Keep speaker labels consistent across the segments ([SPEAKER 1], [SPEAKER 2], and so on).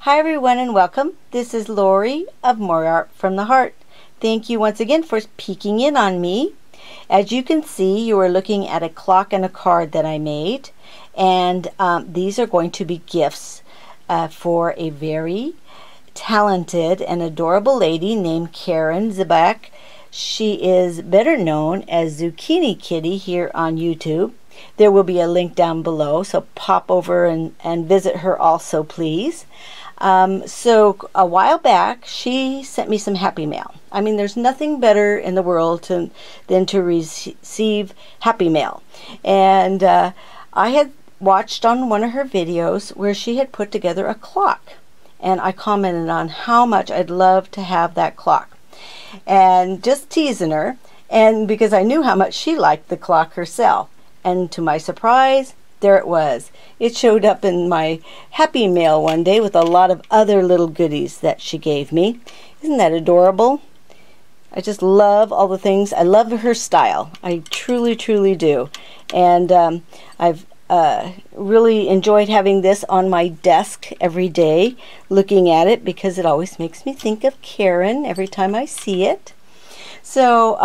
[SPEAKER 1] Hi everyone and welcome. This is Laurie of More Art from the Heart. Thank you once again for peeking in on me. As you can see, you are looking at a clock and a card that I made, and these are going to be gifts for a very talented and adorable lady named Karen Zibak. She is better known as Zucchini Kitty here on YouTube. There will be a link down below, so pop over and visit her also, please. So a while back, she sent me some happy mail. I mean, there's nothing better in the world than to receive happy mail. And I had watched on one of her videos where she had put together a clock. And I commented on how much I'd love to have that clock. And just teasing her, and because I knew how much she liked the clock herself. And to my surprise, there it was. It showed up in my happy mail one day with a lot of other little goodies that she gave me. Isn't that adorable? I just love all the things. I love her style. I truly, truly do. And I've really enjoyed having this on my desk every day, looking at it, because it always makes me think of Karen every time I see it. So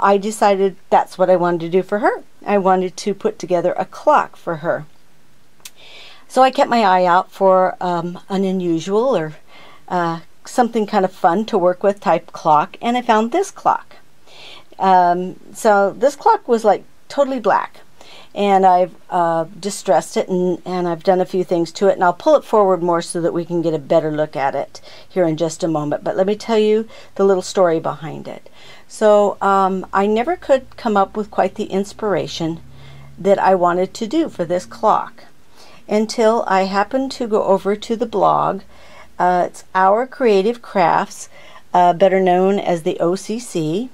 [SPEAKER 1] I decided that's what I wanted to do for her. I wanted to put together a clock for her. So I kept my eye out for an unusual or something kind of fun to work with type clock, and I found this clock. So this clock was like totally black, and I've distressed it and I've done a few things to it, and I'll pull it forward more so that we can get a better look at it here in just a moment. But let me tell you the little story behind it. So I never could come up with quite the inspiration that I wanted to do for this clock until I happened to go over to the blog. It's Our Creative Crafts, better known as the OCC,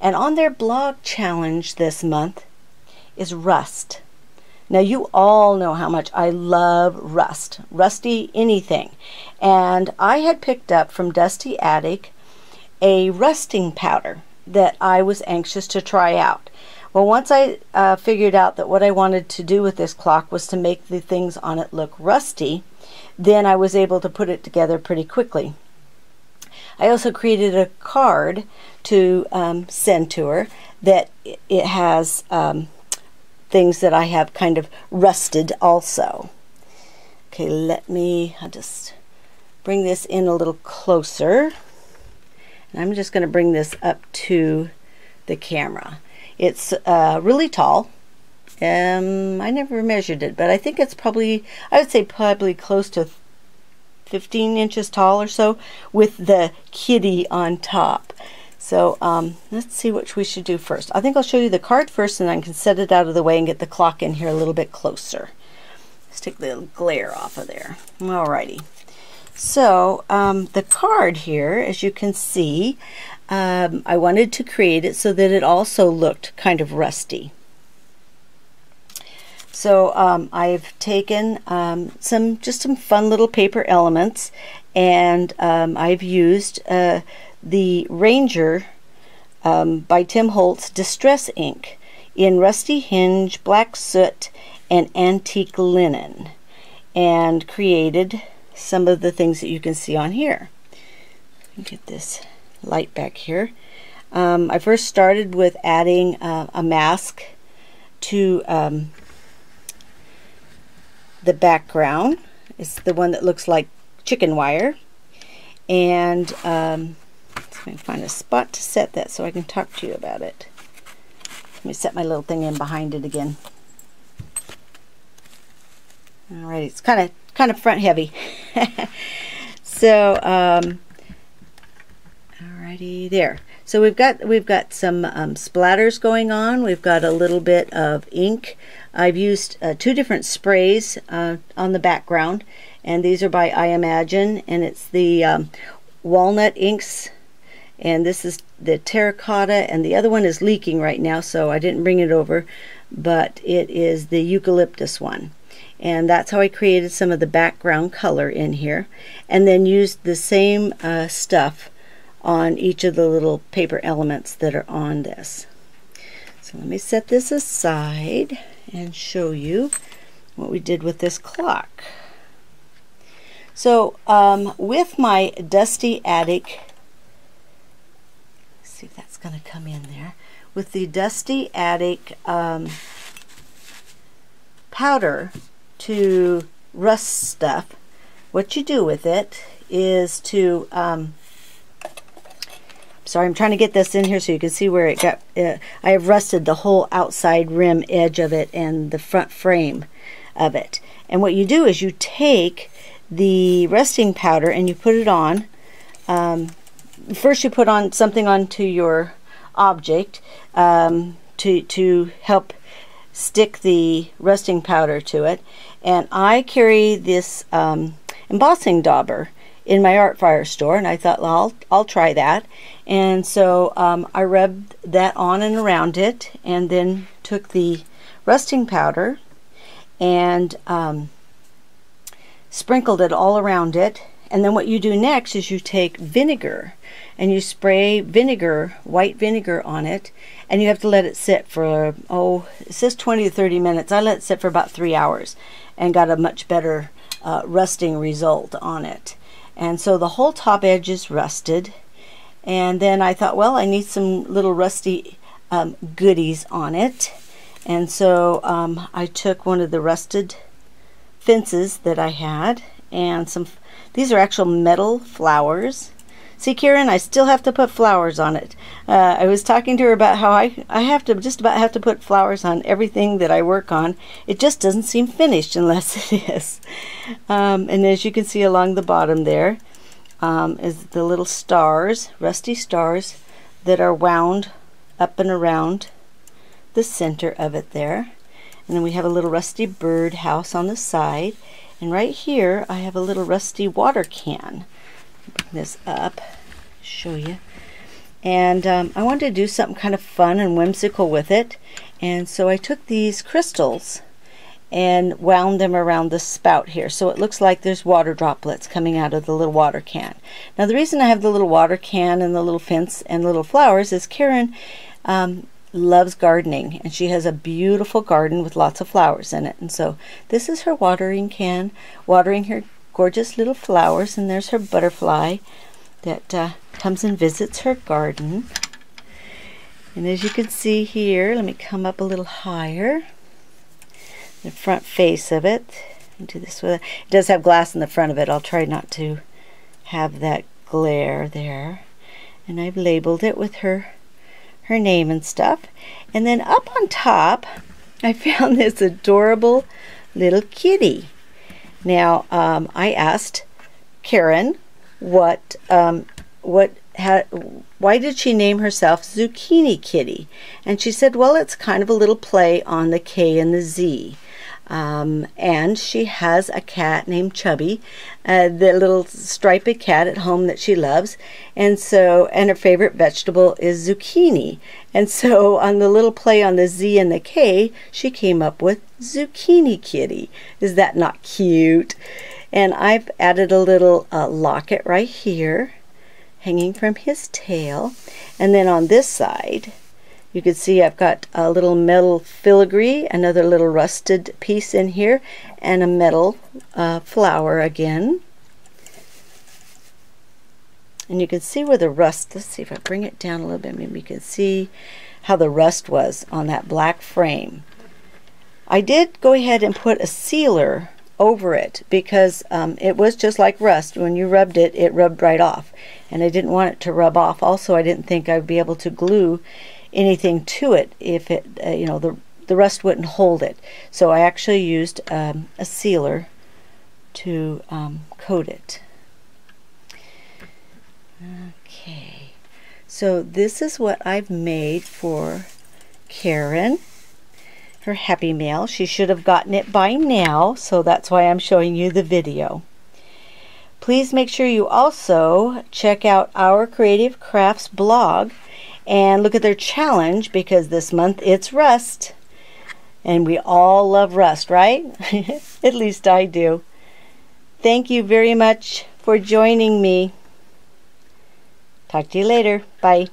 [SPEAKER 1] and on their blog challenge this month is rust. Now you all know how much I love rust, rusty anything, and I had picked up from Dusty Attic a rusting powder that I was anxious to try out. Well, once I figured out that what I wanted to do with this clock was to make the things on it look rusty, then I was able to put it together pretty quickly. I also created a card to send to her that it has things that I have kind of rusted also. Okay, I'll just bring this in a little closer. And I'm just going to bring this up to the camera. It's really tall. I never measured it, but I think it's probably, I would say probably close to 15 inches tall or so, with the kitty on top. So let's see what we should do first. I think I'll show you the card first, and I can set it out of the way and get the clock in here a little bit closer. Let's take the glare off of there. Alrighty. So the card here, as you can see, I wanted to create it so that it also looked kind of rusty. So I've taken just some fun little paper elements, and I've used the Ranger by Tim Holtz Distress Ink in Rusty Hinge, Black Soot, and Antique Linen, and created some of the things that you can see on here. Get this light back here. I first started with adding a mask to the background. It's the one that looks like chicken wire, and let me find a spot to set that so I can talk to you about it. Let me set my little thing in behind it again. Alright, it's kind of front heavy. So alrighty, there. So we've got some splatters going on. We've got a little bit of ink. I've used two different sprays on the background, and these are by I Imagine, and it's the walnut inks, and this is the terracotta, and the other one is leaking right now, so I didn't bring it over, but it is the eucalyptus one. And that's how I created some of the background color in here, and then used the same stuff on each of the little paper elements that are on this. So let me set this aside and show you what we did with this clock. So with my Dusty Attic, let's see if that's going to come in there. With the Dusty Attic powder to rust stuff, what you do with it is to sorry, I'm trying to get this in here so you can see where it got. I have rusted the whole outside rim edge of it and the front frame of it. And what you do is you take the rusting powder and you put it on. First you put on something onto your object to help stick the rusting powder to it. And I carry this embossing dauber in my art fire store, and I thought, well, I'll try that. And so I rubbed that on and around it, and then took the rusting powder and sprinkled it all around it. And then what you do next is you take vinegar and you spray vinegar, white vinegar, on it, and you have to let it sit for, oh, it says 20 to 30 minutes. I let it sit for about 3 hours and got a much better rusting result on it. And so the whole top edge is rusted. And then I thought, well, I need some little rusty goodies on it. And so I took one of the rusted fences that I had, and these are actual metal flowers. See, Karen, I still have to put flowers on it. I was talking to her about how I have to just about have to put flowers on everything that I work on. It just doesn't seem finished unless it is. And as you can see along the bottom there is the little stars, rusty stars, that are wound up and around the center of it there. And then we have a little rusty bird house on the side. And right here I have a little rusty water can. Bring this up, show you. And I wanted to do something kind of fun and whimsical with it. And so I took these crystals and wound them around the spout here. So it looks like there's water droplets coming out of the little water can. Now the reason I have the little water can and the little fence and little flowers is Karen loves gardening, and she has a beautiful garden with lots of flowers in it. And so this is her watering can, watering her gorgeous little flowers, and there's her butterfly that comes and visits her garden. And as you can see here, let me come up a little higher, the front face of it, and do this with it. It does have glass in the front of it. I'll try not to have that glare there. And I've labeled it with her name and stuff. And then up on top I found this adorable little kitty. Now I asked Karen why did she name herself Zucchini Kitty, and she said, well, it's kind of a little play on the K and the Z. And she has a cat named Chubby, the little striped cat at home that she loves, and her favorite vegetable is zucchini. And so on the little play on the Z and the K, she came up with Zucchini Kitty. Is that not cute? And I've added a little locket right here, hanging from his tail. And then on this side, you can see I've got a little metal filigree, another little rusted piece in here, and a metal flower again. And you can see where the rust, let's see if I bring it down a little bit, maybe you can see how the rust was on that black frame. I did go ahead and put a sealer over it because it was just like rust. When you rubbed it, it rubbed right off. And I didn't want it to rub off. Also, I didn't think I'd be able to glue anything to it if it, you know, the rust wouldn't hold it. So I actually used a sealer to coat it. Okay, so this is what I've made for Karen, her Happy Mail. She should have gotten it by now, so that's why I'm showing you the video. Please make sure you also check out our Creative Crafts blog and look at their challenge, because this month it's rust. And we all love rust, right? At least I do. Thank you very much for joining me. Talk to you later. Bye.